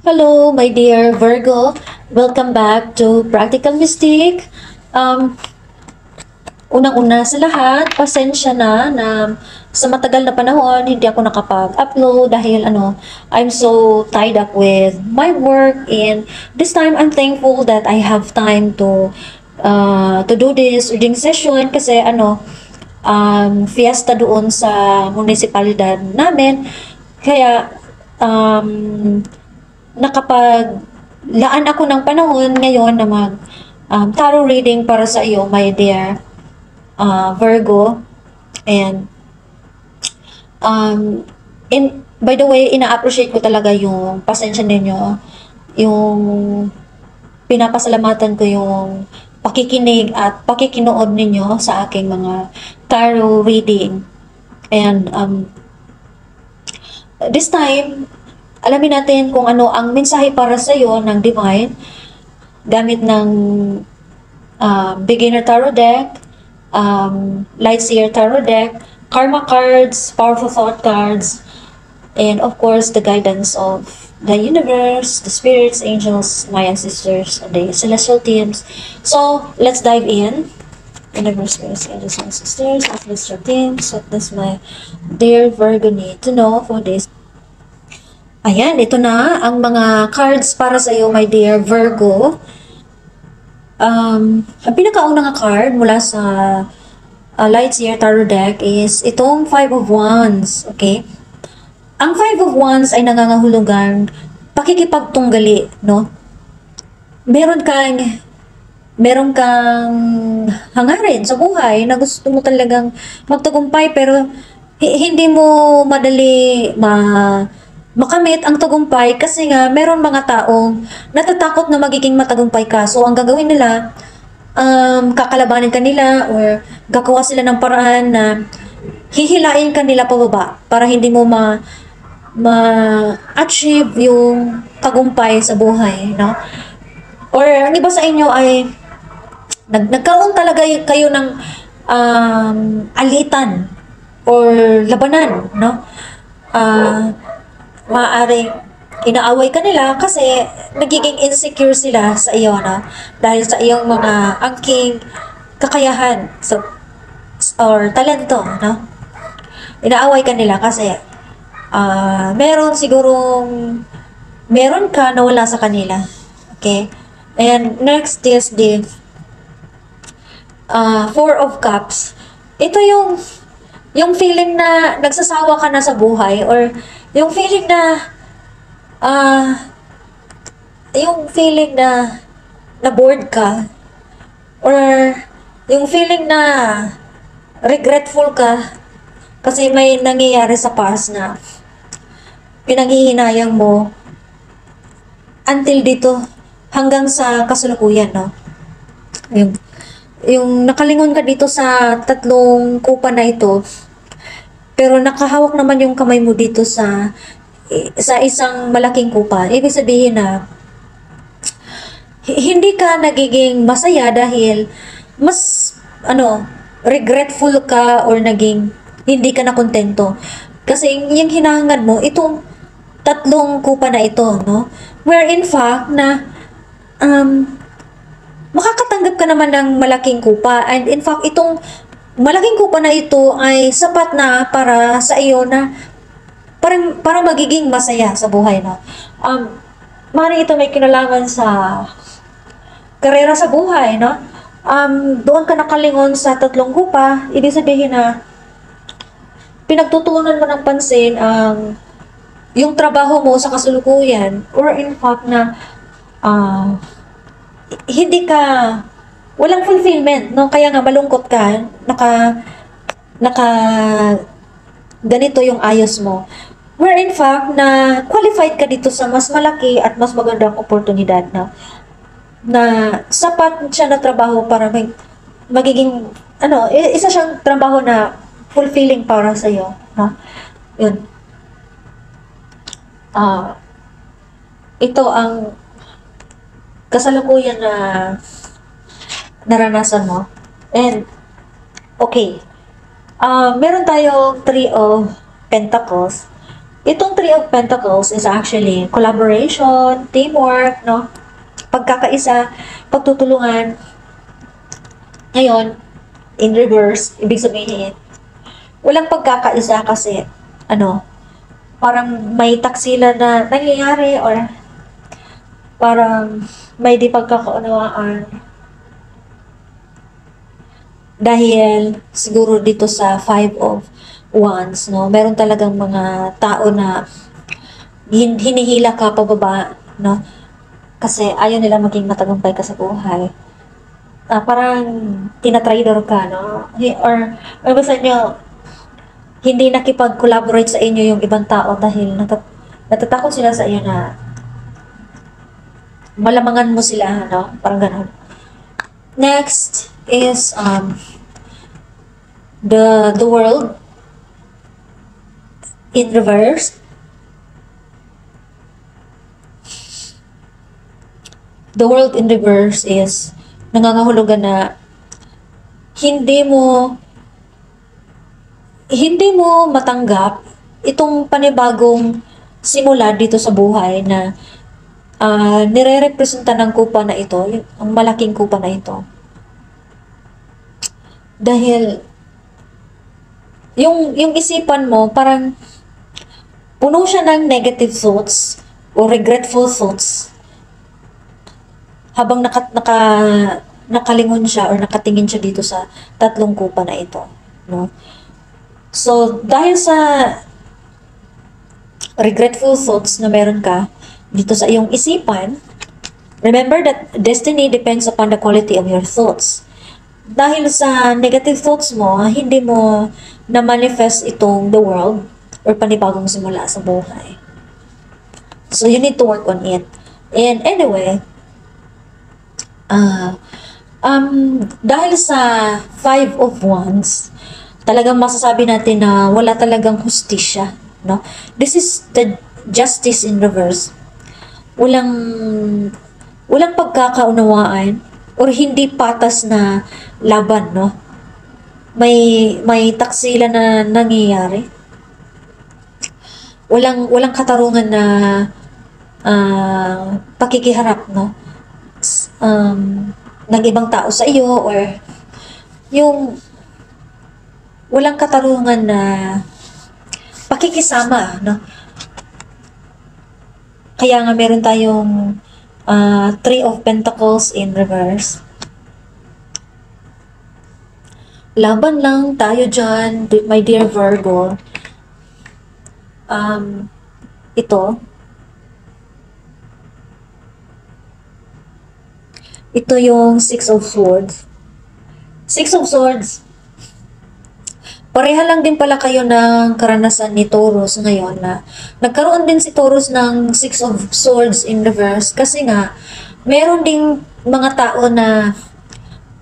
Hello, my dear Virgo. Welcome back to Practical Mystic. Um, Unang-una sa lahat, pasensya na sa matagal na panahon hindi ako nakapag-upload dahil I'm so tied up with my work, and this time I'm thankful that I have time to do this reading session kasi fiesta doon sa munisipalidad namin. Kaya nakapaglaan ako ng panahon ngayon na mag tarot reading para sa iyo, my dear Virgo. And by the way, ina-appreciate ko talaga yung pasensya ninyo, yung pinapasalamatan ko yung pakikinig at pakikinood ninyo sa aking mga tarot reading. And this time, alamin natin kung ano ang mensahe para sa iyo ng Divine gamit ng Beginner Tarot Deck, Light Seer Tarot Deck, Karma Cards, Powerful Thought Cards, and of course the guidance of the universe, the spirits, angels, my ancestors, and the celestial teams. So let's dive in. Universe, spirits, angels, my ancestors, and celestial teams. What does my dear Virgo need to know for this? Ayan, ito na ang mga cards para sa iyo, my dear Virgo. Ang pinakaunang card mula sa Light Seer Tarot Deck is itong Five of Wands, okay? Ang Five of Wands ay nangangahulugan pakikipagtunggali, no? Meron kang hangarin sa buhay na gusto mo talagang magtagumpay, pero hindi mo madali makamit ang tagumpay kasi nga meron mga taong natatakot na magiging matagumpay ka. So ang gagawin nila, kakalabanin ka nila or gagawa sila ng paraan na hihilain ka nila pababa para hindi mo ma-achieve yung tagumpay sa buhay, no? Or ang iba sa inyo ay nagkaroon talaga kayo ng alitan or labanan, no? Maaaring inaaway ka nila kasi nagiging insecure sila sa iyo, no? Dahil sa iyong mga angking kakayahan or talento, no? Inaaway ka nila kasi meron ka na wala sa kanila. Okay? And next is the Four of Cups. Ito yung feeling na nagsasawa ka na sa buhay, or yung feeling na bored ka, or yung feeling na regretful ka kasi may nangyayari sa past na pinanghihinayang mo until dito hanggang sa kasalukuyan, no? Yung nakalingon ka dito sa tatlong kupa na ito, pero nakahawak naman yung kamay mo dito sa isang malaking kupa. Ibig sabihin na hindi ka nagiging masaya dahil mas regretful ka or naging hindi ka na kontento. Kasi yung hinahangad mo, itong tatlong kupa na ito, no? Where in fact na makakatanggap ka naman ng malaking kupa, and in fact itong malaking kupa na ito ay sapat na para sa iyo na para magiging masaya sa buhay, no? Maaaring ito may kinalaman sa karera sa buhay, no? Doon ka nakalingon sa tatlong kupa, ibig sabihin na pinagtutuunan mo ng pansin yung trabaho mo sa kasalukuyan, or in fact na walang fulfillment, no? Kaya nga malungkot ka, naka ganito yung ayos mo. Where in fact na qualified ka dito sa mas malaki at mas magandang oportunidad na sapat siya na trabaho para magiging isa siyang trabaho na fulfilling para sa iyo, no? Yun. Ito ang kasalukuyan na naranasan mo. And okay, meron tayong Three of Pentacles. Itong Three of Pentacles is actually collaboration, teamwork, no? Pagkakaisa, pagtutulungan. Ngayon, in reverse, ibig sabihin, walang pagkakaisa kasi, parang may taksila na nangyayari or parang may di pagkakaunawaan. Dahil siguro dito sa Five of Wands, no, meron talagang mga tao na hinihila ka pababa, no, kasi ayaw nila maging matagumpay ka sa buhay. Parang tinatrader ka, no, or basta nyo, hindi nakipag-collaborate sa inyo yung ibang tao dahil natatakot sila sa iyo na malamangan mo sila, no, parang ganun. Next is the world in reverse. The world in reverse is nangangahulugan na hindi mo matanggap itong panibagong simula dito sa buhay na nire-representa ng kupa na ito, ang malaking kupa na ito. Dahil yung isipan mo parang puno siya ng negative thoughts o regretful thoughts habang nakalingon siya or nakatingin siya dito sa tatlong kupa na ito, no? So, dahil sa regretful thoughts na meron ka dito sa iyong isipan, remember that destiny depends upon the quality of your thoughts. Dahil sa negative thoughts mo, hindi mo na-manifest itong the world or panibagong simula sa buhay. So, you need to work on it. And anyway, dahil sa Five of Wands, talagang masasabi natin na wala talagang hustisya, no? This is the justice in reverse. Walang pagkakaunawaan or hindi patas na laban, no? May taksila na nangyayari. Walang katarungan na pakikiharap, no? Ng ibang tao sa iyo or yung walang katarungan na pakikisama, no? Kaya nga meron tayong Three of Pentacles in reverse. Laban lang tayo dyan, my dear Virgo. Ito yung Six of Swords. Six of Swords. Pareha lang din pala kayo ng karanasan ni Taurus ngayon na nagkaroon din si Taurus ng Six of Swords in reverse kasi nga meron ding mga tao na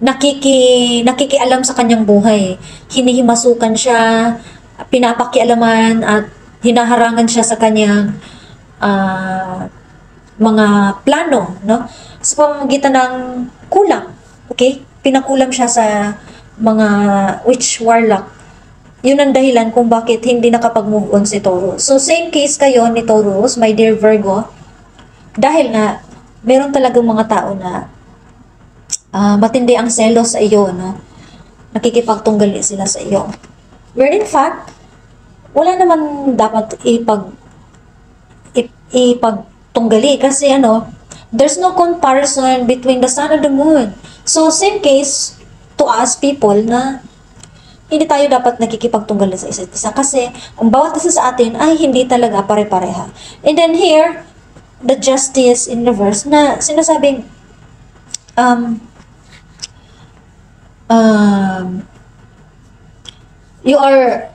nakikialam sa kanyang buhay. Hinihimasukan siya, pinapakialaman at hinaharangan siya sa kanyang mga plano, no? Sa pamamagitan ng kulam, okay? Pinakulam siya sa mga witch warlock. Yun ang dahilan kung bakit hindi nakapag-move on si Taurus. So, same case kayo ni Taurus, my dear Virgo. Dahil nga, meron talagang mga tao na matindi ang selos sa iyo, no? Nakikipagtunggali sila sa iyo. Where in fact, wala naman dapat ipagtunggali kasi there's no comparison between the sun and the moon. So, same case to us people na hindi tayo dapat nakikipagtunggali sa isa't isa kasi ang bawat isa sa atin ay hindi talaga pare-pareha. And then here, the justice in reverse na sinasabing you are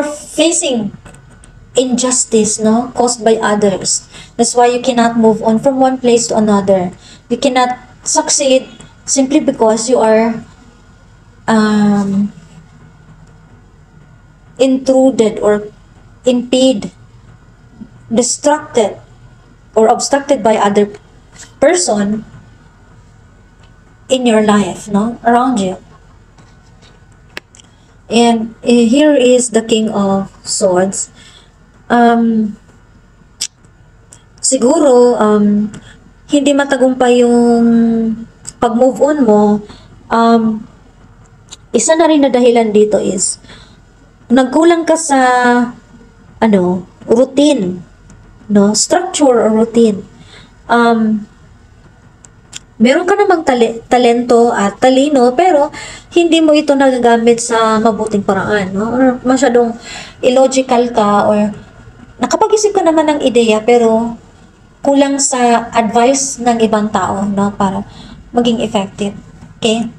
facing injustice, no, caused by others. That's why you cannot move on from one place to another. You cannot succeed simply because you are intruded or distracted or obstructed by other person in your life, no, around you. And here is the King of Swords. Um, siguro, hindi matagumpay yung pag-move on mo. Um, isa na rin na dahilan dito is, nagkulang ka sa, routine, no? Structure or routine. Meron ka namang talento at talino, pero hindi mo ito nagagamit sa mabuting paraan, no? Or masyadong illogical ka, or nakapag-isip ka naman ng ideya, pero kulang sa advice ng ibang tao, no? Para maging effective. Okay?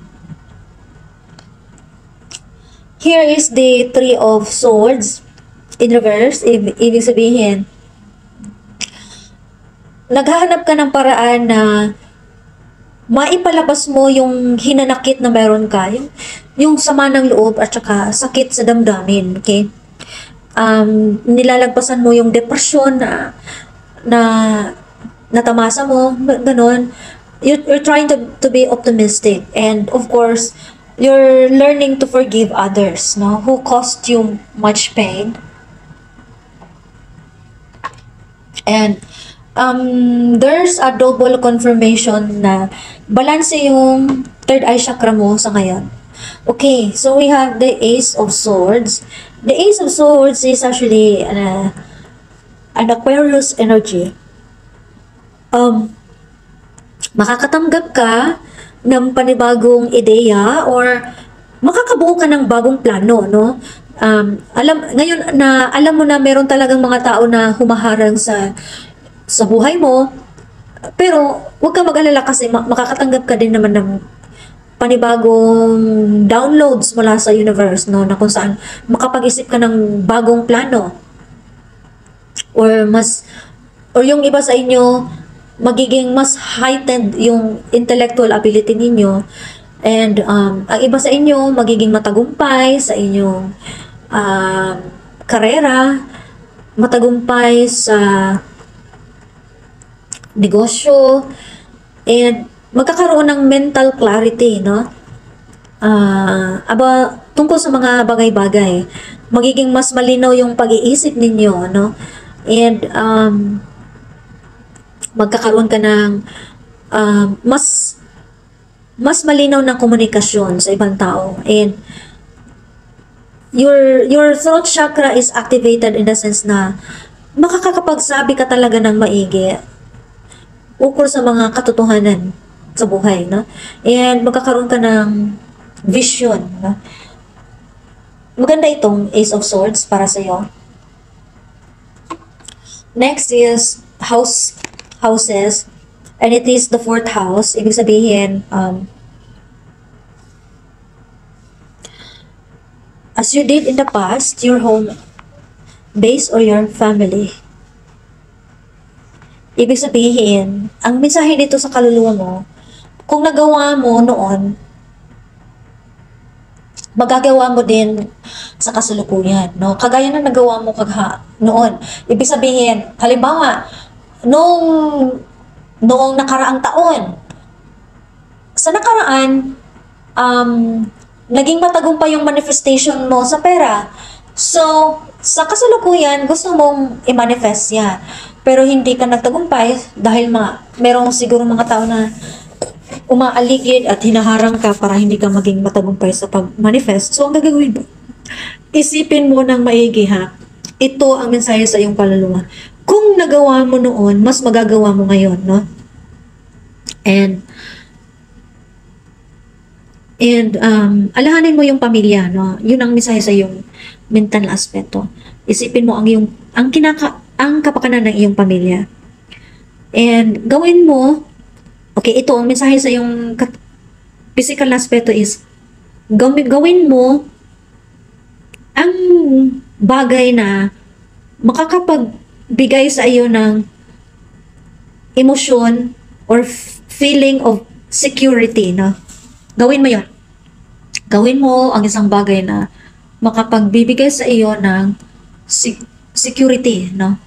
Here is the Three of Swords in reverse. Ibig sabihin, naghahanap ka ng paraan na maipalabas mo yung hinanakit na meron ka, yung sama ng loob at saka sakit sa damdamin, okay? Nilalagpasan mo yung depression na natamasa mo, ganun. You're trying to be optimistic, and of course, you're learning to forgive others, no, who caused you much pain. And there's a double confirmation na balance yung third eye chakra mo sa ngayon. Okay, so we have the Ace of Swords. The Ace of Swords is actually an Aquarius energy. Makakatanggap ka ng panibagong ideya, or makakabuo ka ng bagong plano, no? Alam mo na meron talagang mga tao na humaharang sa buhay mo, pero huwag kang mag-alala kasi makakatanggap ka din naman ng panibagong downloads mula sa universe, no, na kung saan makapag-isip ka ng bagong plano, or yung iba sa inyo magiging mas heightened yung intellectual ability ninyo, and ang iba sa inyo magiging matagumpay sa inyong karera, matagumpay sa negosyo, and magkakaroon ng mental clarity, no? Tungkol sa mga bagay-bagay, magiging mas malinaw yung pag-iisip ninyo, no? And magkakaroon ka ng mas malinaw na komunikasyon sa ibang tao, and your throat chakra is activated in the sense na makakapagsabi ka talaga ng maigi ukol sa mga katotohanan sa buhay, no? And magkakaroon ka ng vision, no? Maganda itong Ace of Swords para sa iyo. Next is houses, and it is the fourth house. Ibig sabihin, as you did in the past, your home base or your family. Ibig sabihin, ang mensahe dito sa kaluluwa mo, kung nagawa mo noon, magagawa mo din sa kasalukuyan, no? Kagaya na nagawa mo noon. Ibig sabihin, halimbawa, noong nakaraang taon, sa nakaraan, naging matagumpay yung manifestation mo sa pera. So, sa kasalukuyan, gusto mong i-manifest yan. Pero hindi ka nagtagumpay dahil merong siguro mga tao na umaaligid at hinaharang ka para hindi ka maging matagumpay sa pag-manifest. So, ang gagawin mo, isipin mo ng maigi, ha? Ito ang mensahe sa iyong kaluluwa. Kung nagawa mo noon, mas magagawa mo ngayon, no? And alahanin mo yung pamilya, no? Yun ang mensahe sa iyong mental aspeto. Isipin mo ang kapakanan ng iyong pamilya. And gawin mo, okay, ito ang mensahe sa iyong physical aspeto is, gawin mo ang bagay na makakapagbigay sa iyo ng emosyon or feeling of security, no? Gawin mo yon. Gawin mo ang isang bagay na makapagbibigay sa iyo ng security, no?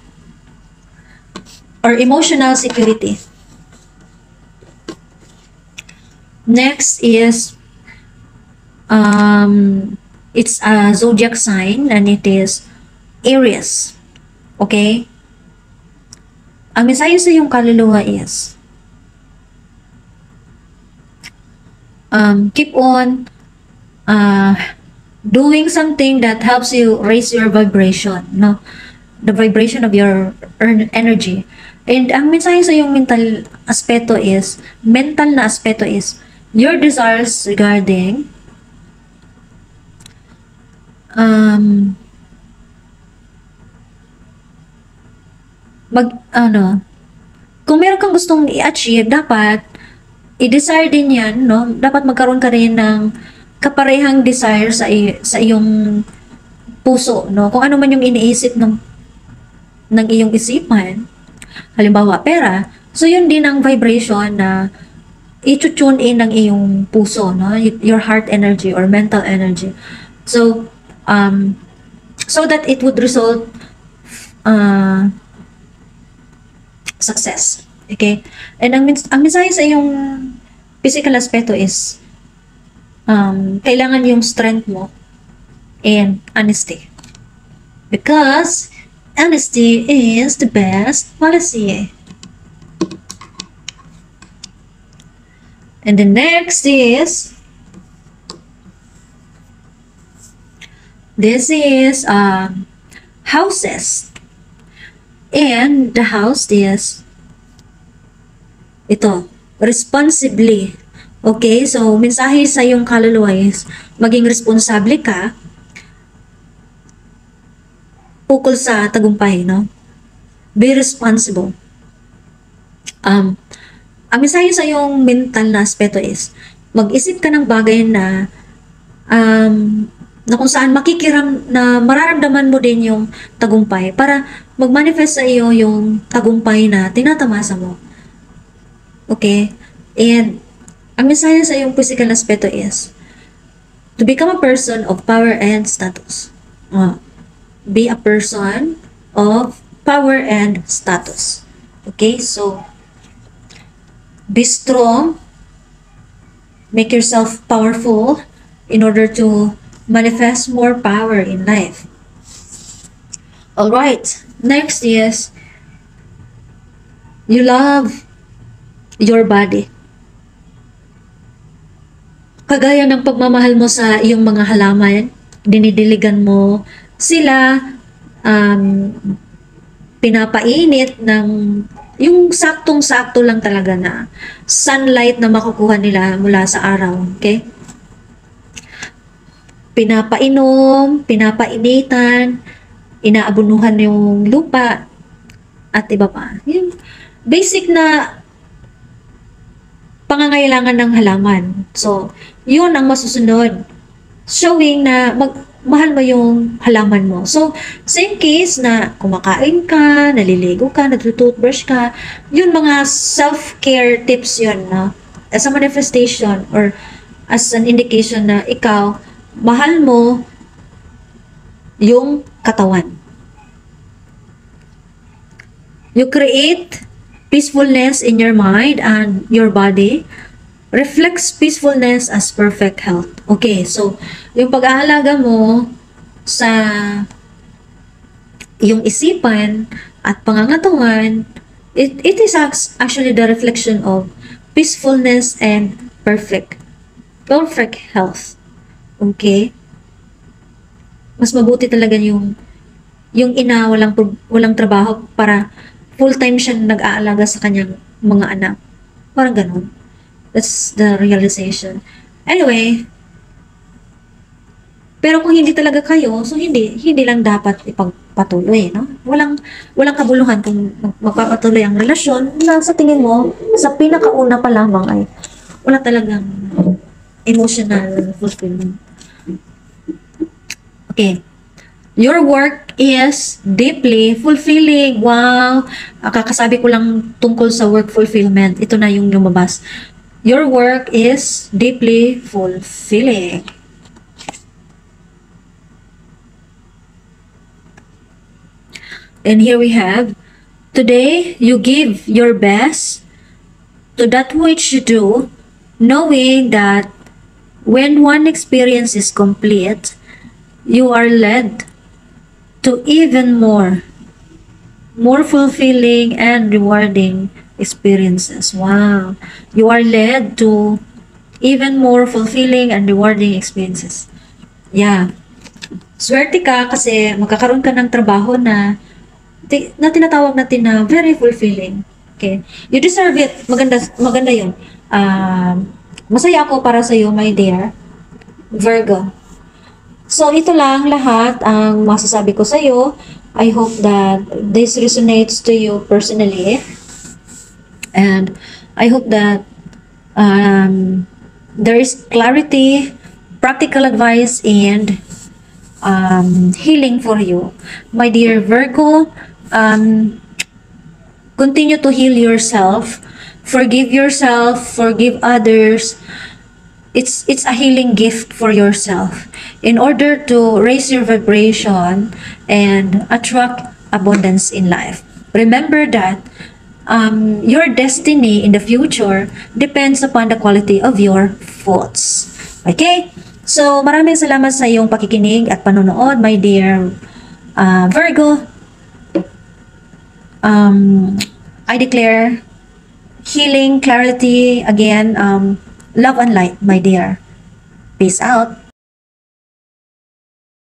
Or emotional security. Next is It's a zodiac sign and it is Aries. Okay? Ang mensahe sa iyong kaluluwa is, keep on doing something that helps you raise your vibration, no? The vibration of your energy. And ang mensahe sa iyong mental na aspeto is, your desires regarding kung meron kang gustong i-achieve, dapat i-desire din yan, no? Dapat magkaroon ka rin ng kaparehang desire sa iyong puso, no? Kung ano man yung iniisip ng iyong isipan, halimbawa pera, so yun din ang vibration na i-tune in ng iyong puso, no? Your heart energy or mental energy. So so that it would result success. Okay? And ang mensahe sa iyong physical aspeto is, kailangan yung strength mo and honesty. Because honesty is the best policy. And the next is, this is houses. And the house is ito, responsibly. Okay? So, mensahe sa iyong kaluluwa is, maging responsable ka ukol sa tagumpay, no? Be responsible. Ang mensahe sa iyong mental na aspeto is, mag-isip ka ng bagay na kung saan na mararamdaman mo din yung tagumpay para mag-manifest sa iyo yung tagumpay na tinatamasa mo. Okay? And ang mensahe sa iyong physical aspeto is, to become a person of power and status. Be a person of power and status. Okay? So, be strong. Make yourself powerful in order to manifest more power in life. Alright, next is, you love your body. Kagaya ng pagmamahal mo sa iyong mga halaman, dinidiligan mo sila, pinapainit ng yung saktong-sakto lang talaga na sunlight na makukuha nila mula sa araw. Okay? Pinapainom, pinapainitan, inaabunuhan yung lupa, at iba pa. Yung basic na pangangailangan ng halaman. So, yun ang masusunod. Showing na mahal mo yung halaman mo. So, same case na kumakain ka, naliligo ka, nagtutoothbrush ka, yun mga self-care tips yun, no? As a manifestation or as an indication na ikaw, mahal mo yung katawan. You create peacefulness in your mind and your body. Reflects peacefulness as perfect health. Okay, so yung pag-aalaga mo sa yung isipan at pangangatawan, it is actually the reflection of peacefulness and perfect health. Okay? Mas mabuti talaga yung ina walang trabaho para full-time siya nag-aalaga sa kanyang mga anak. Parang ganun. That's the realization. Anyway, pero kung hindi talaga kayo, so hindi lang dapat ipagpatuloy, no? Walang kabuluhan kung magpapatuloy ang relasyon na sa tingin mo, sa pinakauna pa lamang ay wala talagang emotional fulfillment. Okay. Your work is deeply fulfilling. Wow! Kakasabi ko lang tungkol sa work fulfillment. Ito na yung lumabas. Your work is deeply fulfilling. And here we have, today you give your best to that which you do, knowing that when one experience is complete, You are led to even more fulfilling and rewarding experiences. Wow. You are led to even more fulfilling and rewarding experiences. Yeah. Swerte ka kasi magkakaroon ka ng trabaho na tinatawag natin na very fulfilling. Okay? You deserve it. Maganda yun. Masaya ako para sa iyo, my dear Virgo. So, ito lang lahat ang masasabi ko sa iyo. I hope that this resonates to you personally. And I hope that there is clarity, practical advice, and healing for you. My dear Virgo, continue to heal yourself. Forgive yourself, forgive others. It's a healing gift for yourself in order to raise your vibration and attract abundance in life. Remember that your destiny in the future depends upon the quality of your thoughts. Okay? So, maraming salamat sa iyong pakikinig at panonood, my dear Virgo. I declare healing, clarity, again, love and light, my dear. Peace out.